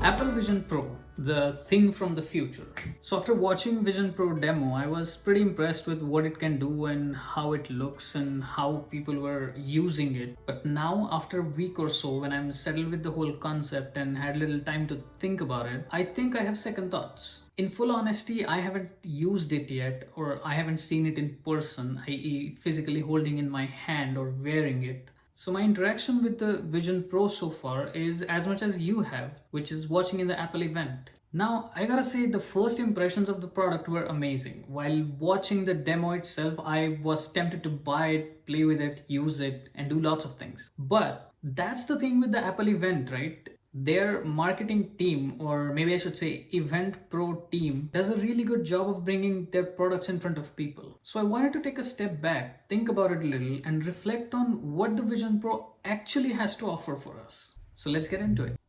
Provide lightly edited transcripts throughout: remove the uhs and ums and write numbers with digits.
Apple Vision Pro, the thing from the future. So after watching Vision Pro demo, I was pretty impressed with what it can do and how it looks and how people were using it. But now after a week or so, when I'm settled with the whole concept and had a little time to think about it, I think I have second thoughts. In full honesty, I haven't used it yet, or I haven't seen it in person, i.e. physically holding in my hand or wearing it. So my interaction with the Vision Pro so far is as much as you have, which is watching in the Apple event. Now, I gotta say the first impressions of the product were amazing. While watching the demo itself, I was tempted to buy it, play with it, use it, and do lots of things. But that's the thing with the Apple event, right? Their marketing team, or maybe I should say Event Pro team, does a really good job of bringing their products in front of people. So I wanted to take a step back, think about it a little, and reflect on what the Vision Pro actually has to offer for us. So let's get into it.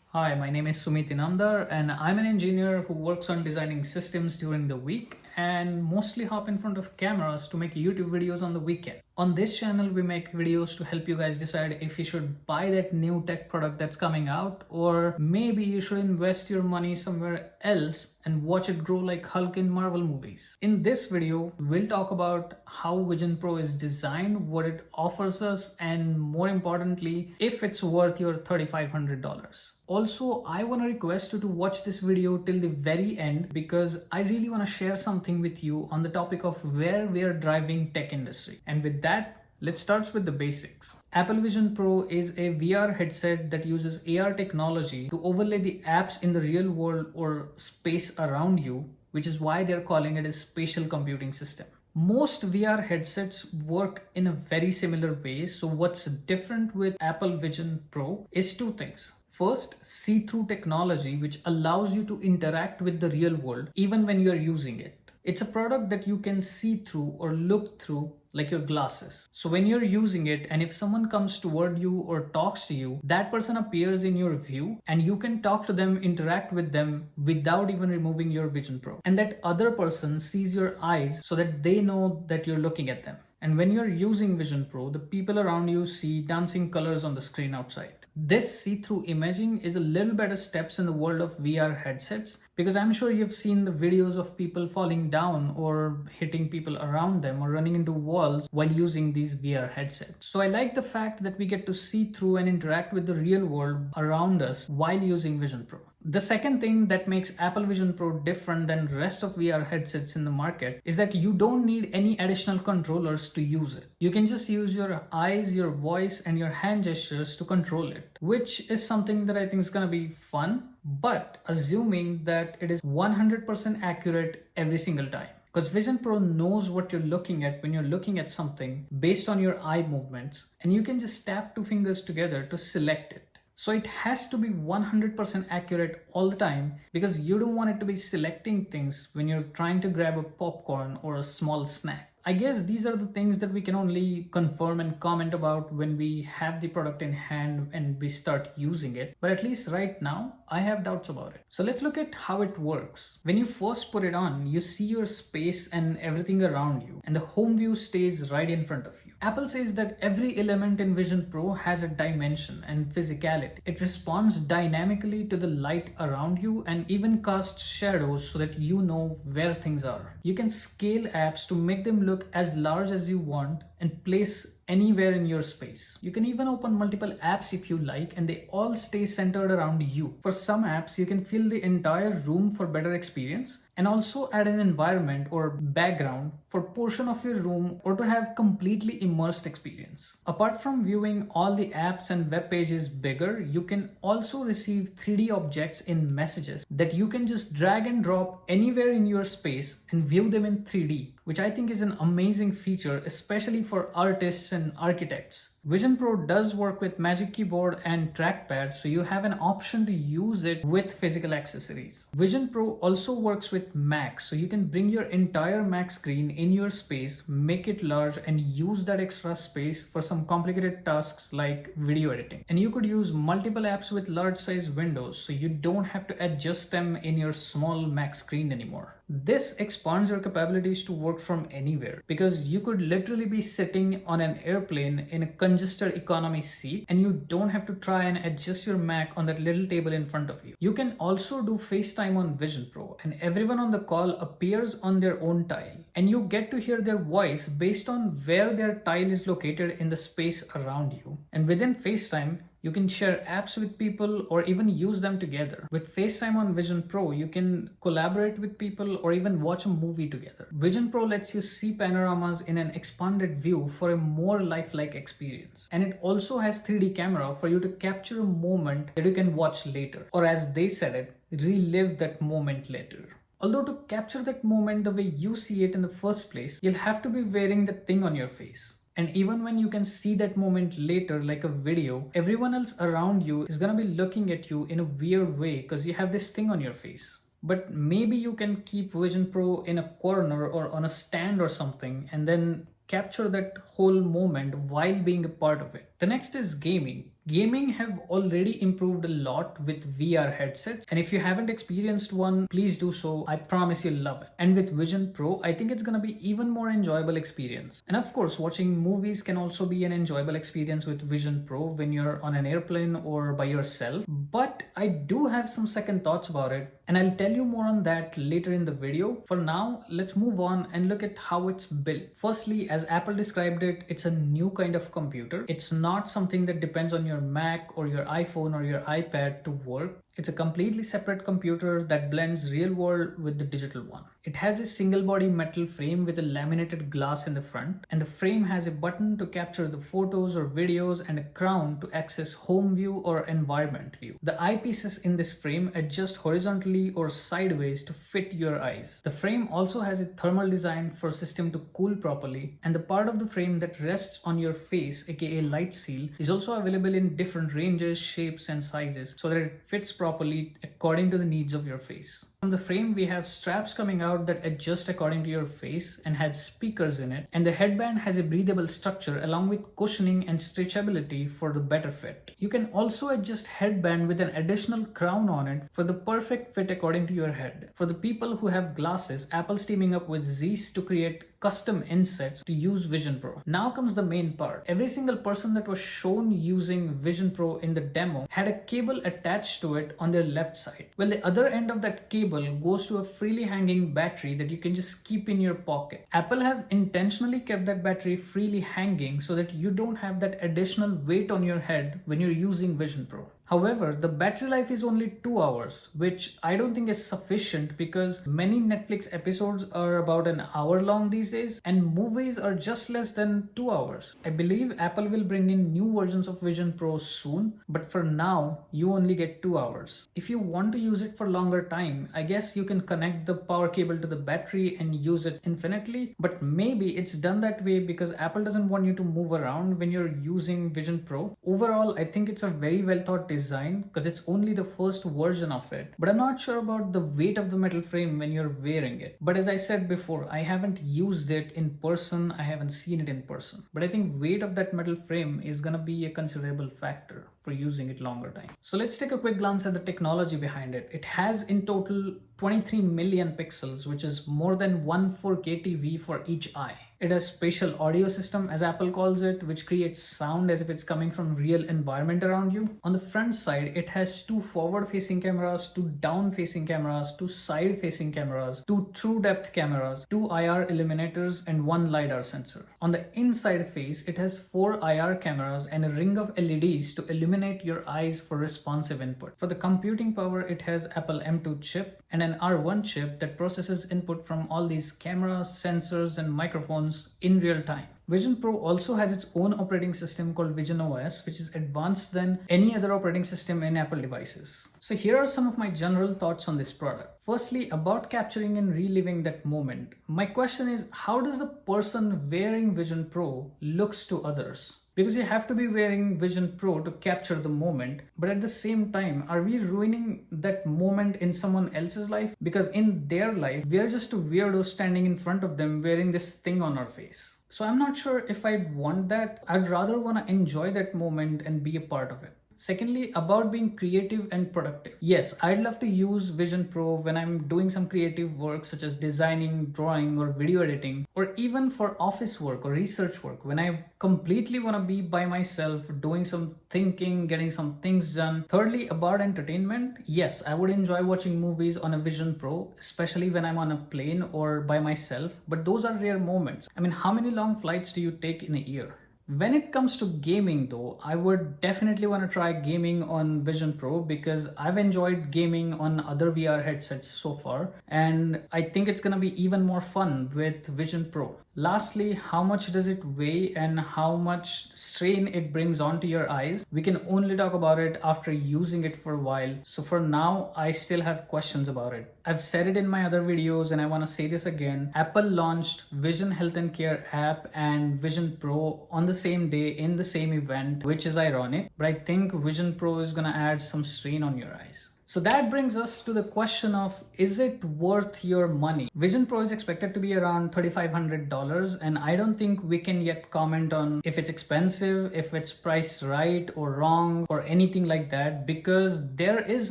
Hi, my name is Sumit Inamdar, and I'm an engineer who works on designing systems during the week and mostly hop in front of cameras to make YouTube videos on the weekend. On this channel, we make videos to help you guys decide if you should buy that new tech product that's coming out, or maybe you should invest your money somewhere else and watch it grow like Hulk in Marvel movies. In this video, we'll talk about how Vision Pro is designed, what it offers us, and more importantly, if it's worth your $3,500. Also, I want to request you to watch this video till the very end because I really want to share something with you on the topic of where we are driving tech industry. And with that, let's start with the basics. Apple Vision Pro is a VR headset that uses AR technology to overlay the apps in the real world or space around you, which is why they're calling it a spatial computing system. Most VR headsets work in a very similar way. So what's different with Apple Vision Pro is two things. First, see-through technology, which allows you to interact with the real world even when you're using it. It's a product that you can see through or look through like your glasses. So when you're using it and if someone comes toward you or talks to you, that person appears in your view and you can talk to them, interact with them without even removing your Vision Pro. And that other person sees your eyes so that they know that you're looking at them. And when you're using Vision Pro, the people around you see dancing colors on the screen outside. This see-through imaging is a little better steps in the world of VR headsets because I'm sure you've seen the videos of people falling down or hitting people around them or running into walls while using these VR headsets. So I like the fact that we get to see through and interact with the real world around us while using Vision Pro. The second thing that makes Apple Vision Pro different than the rest of VR headsets in the market is that you don't need any additional controllers to use it. You can just use your eyes, your voice, and your hand gestures to control it, which is something that I think is going to be fun, but assuming that it is 100% accurate every single time. Because Vision Pro knows what you're looking at when you're looking at something based on your eye movements, and you can just tap two fingers together to select it. So it has to be 100% accurate all the time because you don't want it to be selecting things when you're trying to grab a popcorn or a small snack. I guess these are the things that we can only confirm and comment about when we have the product in hand and we start using it. But at least right now, I have doubts about it. So let's look at how it works. When you first put it on, you see your space and everything around you, and the home view stays right in front of you. Apple says that every element in Vision Pro has a dimension and physicality. It responds dynamically to the light around you and even casts shadows so that you know where things are. You can scale apps to make them look as large as you want and place anywhere in your space. You can even open multiple apps if you like, and they all stay centered around you. For some apps, you can fill the entire room for better experience and also add an environment or background for portion of your room or to have completely immersed experience. Apart from viewing all the apps and web pages bigger, you can also receive 3D objects in messages that you can just drag and drop anywhere in your space and view them in 3D, which I think is an amazing feature, especially for artists and architects. Vision Pro does work with Magic Keyboard and trackpad, so you have an option to use it with physical accessories. Vision Pro also works with Mac, so you can bring your entire Mac screen in your space, make it large, and use that extra space for some complicated tasks like video editing. And you could use multiple apps with large size windows, so you don't have to adjust them in your small Mac screen anymore. This expands your capabilities to work from anywhere, because you could literally be sitting on an airplane in a congested economy seat and you don't have to try and adjust your Mac on that little table in front of you. You can also do FaceTime on Vision Pro and everyone on the call appears on their own tile, and you get to hear their voice based on where their tile is located in the space around you. And within FaceTime, you can share apps with people or even use them together. With FaceTime on Vision Pro, you can collaborate with people or even watch a movie together. Vision Pro lets you see panoramas in an expanded view for a more lifelike experience. And it also has 3D camera for you to capture a moment that you can watch later. Or as they said it, relive that moment later. Although to capture that moment the way you see it in the first place, you'll have to be wearing that thing on your face. And even when you can see that moment later, like a video, everyone else around you is gonna be looking at you in a weird way because you have this thing on your face. But maybe you can keep Vision Pro in a corner or on a stand or something and then capture that whole moment while being a part of it. The next is gaming. Gaming have already improved a lot with VR headsets, and if you haven't experienced one, please do so. I promise you'll love it. And with Vision Pro, I think it's gonna be even more enjoyable experience. And of course, watching movies can also be an enjoyable experience with Vision Pro when you're on an airplane or by yourself. But I do have some second thoughts about it, and I'll tell you more on that later in the video. For now, let's move on and look at how it's built. Firstly, as Apple described it, it's a new kind of computer. It's not something that depends on your Mac or your iPhone or your iPad to work. It's a completely separate computer that blends real world with the digital one. It has a single body metal frame with a laminated glass in the front, and the frame has a button to capture the photos or videos and a crown to access home view or environment view. The eyepieces in this frame adjust horizontally or sideways to fit your eyes. The frame also has a thermal design for system to cool properly, and the part of the frame that rests on your face, aka light seal, is also available in different ranges, shapes and sizes so that it fits properly according to the needs of your face. From the frame, we have straps coming out that adjust according to your face and has speakers in it, and the headband has a breathable structure along with cushioning and stretchability for the better fit. You can also adjust headband with an additional crown on it for the perfect fit according to your head. For the people who have glasses, Apple's teaming up with Zeiss to create custom insets to use Vision Pro. Now comes the main part. Every single person that was shown using Vision Pro in the demo had a cable attached to it on their left side. Well, the other end of that cable goes to a freely hanging battery that you can just keep in your pocket. Apple have intentionally kept that battery freely hanging so that you don't have that additional weight on your head when you're using Vision Pro. However, the battery life is only 2 hours, which I don't think is sufficient because many Netflix episodes are about an hour long these days and movies are just less than 2 hours. I believe Apple will bring in new versions of Vision Pro soon, but for now, you only get 2 hours. If you want to use it for longer time, I guess you can connect the power cable to the battery and use it infinitely, but maybe it's done that way because Apple doesn't want you to move around when you're using Vision Pro. Overall, I think it's a very well thought design because it's only the first version of it, but I'm not sure about the weight of the metal frame when you're wearing it. But as I said before, I haven't used it in person, I haven't seen it in person, but I think weight of that metal frame is gonna be a considerable factor for using it longer time. So let's take a quick glance at the technology behind it. It has in total 23 million pixels, which is more than one 4K TV for each eye. It has spatial audio system, as Apple calls it, which creates sound as if it's coming from real environment around you. On the front side, it has 2 forward-facing cameras, 2 down-facing cameras, 2 side-facing cameras, 2 true depth cameras, 2 IR illuminators, and 1 LiDAR sensor. On the inside face, it has 4 IR cameras and a ring of LEDs to illuminate your eyes for responsive input. For the computing power, it has Apple M2 chip and an R1 chip that processes input from all these cameras, sensors, and microphones in real time. Vision Pro also has its own operating system called Vision OS, which is advanced than any other operating system in Apple devices. So here are some of my general thoughts on this product. Firstly, about capturing and reliving that moment. My question is, how does the person wearing Vision Pro looks to others? Because you have to be wearing Vision Pro to capture the moment, but at the same time, are we ruining that moment in someone else's life? Because in their life, we are just a weirdo standing in front of them wearing this thing on our face. So I'm not sure if I'd want that. I'd rather want to enjoy that moment and be a part of it. Secondly, about being creative and productive. Yes, I'd love to use Vision Pro when I'm doing some creative work such as designing, drawing, or video editing, or even for office work or research work when I completely want to be by myself doing some thinking, getting some things done. Thirdly, about entertainment. Yes, I would enjoy watching movies on a Vision Pro, especially when I'm on a plane or by myself, but those are rare moments. I mean, how many long flights do you take in a year? When it comes to gaming though, I would definitely want to try gaming on Vision Pro because I've enjoyed gaming on other VR headsets so far, and I think it's gonna be even more fun with Vision Pro. Lastly, how much does it weigh and how much strain it brings onto your eyes? We can only talk about it after using it for a while. So for now, I still have questions about it. I've said it in my other videos and I want to say this again. Apple launched Vision Health and Care app and Vision Pro on the same day in the same event, which is ironic, but I think Vision Pro is going to add some strain on your eyes. So that brings us to the question of, is it worth your money? Vision Pro is expected to be around $3,500, and I don't think we can yet comment on if it's expensive, if it's priced right or wrong or anything like that, because there is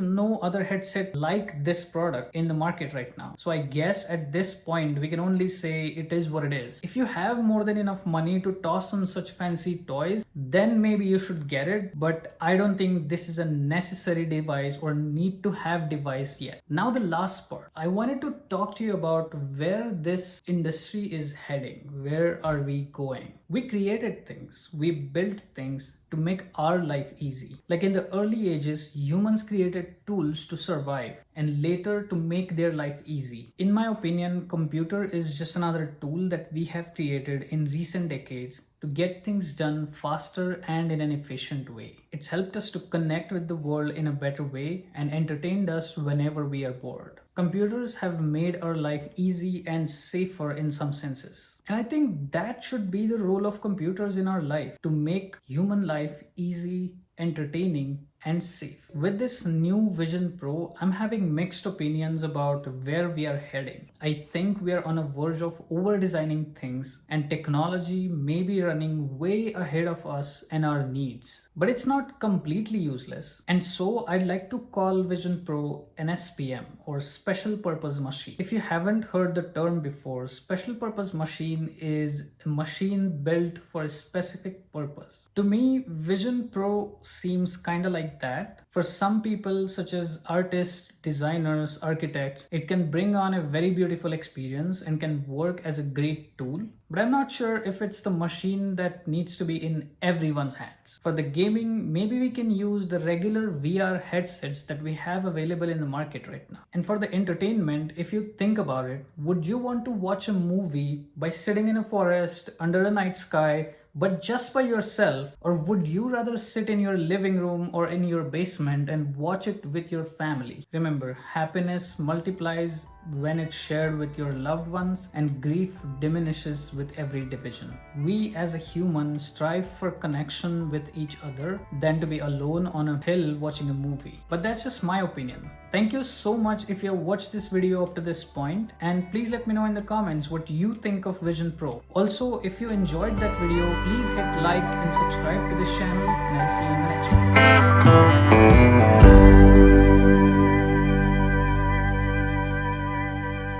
no other headset like this product in the market right now. So I guess at this point, we can only say it is what it is. If you have more than enough money to toss on such fancy toys, then maybe you should get it, but I don't think this is a necessary device or need to have device yet. Now the last part, I wanted to talk to you about where this industry is heading. Where are we going? We created things, we built things to make our life easy. Like in the early ages, humans created tools to survive and later to make their life easy. In my opinion, computer is just another tool that we have created in recent decades to get things done faster and in an efficient way. It's helped us to connect with the world in a better way and entertained us whenever we are bored. Computers have made our life easy and safer in some senses. And I think that should be the role of computers in our life, to make human life easy, entertaining, and safe. With this new Vision Pro, I'm having mixed opinions about where we are heading. I think we are on a verge of over-designing things and technology may be running way ahead of us and our needs. But it's not completely useless. And so I'd like to call Vision Pro an SPM, or Special Purpose Machine. If you haven't heard the term before, Special Purpose Machine is a machine built for a specific purpose. To me, Vision Pro seems kind of like that. For some people, such as artists, designers, architects, it can bring on a very beautiful experience and can work as a great tool. But I'm not sure if it's the machine that needs to be in everyone's hands. For the gaming, maybe we can use the regular VR headsets that we have available in the market right now. And for the entertainment, if you think about it, would you want to watch a movie by sitting in a forest under a night sky, but just by yourself? Or would you rather sit in your living room or in your basement and watch it with your family? Remember, happiness multiplies when it's shared with your loved ones, and grief diminishes with every division. We as a human strive for connection with each other than to be alone on a hill watching a movie. But that's just my opinion. Thank you so much if you have watched this video up to this point, and please let me know in the comments what you think of Vision Pro. Also, if you enjoyed that video, please hit like and subscribe to this channel, and I'll see you in the next one.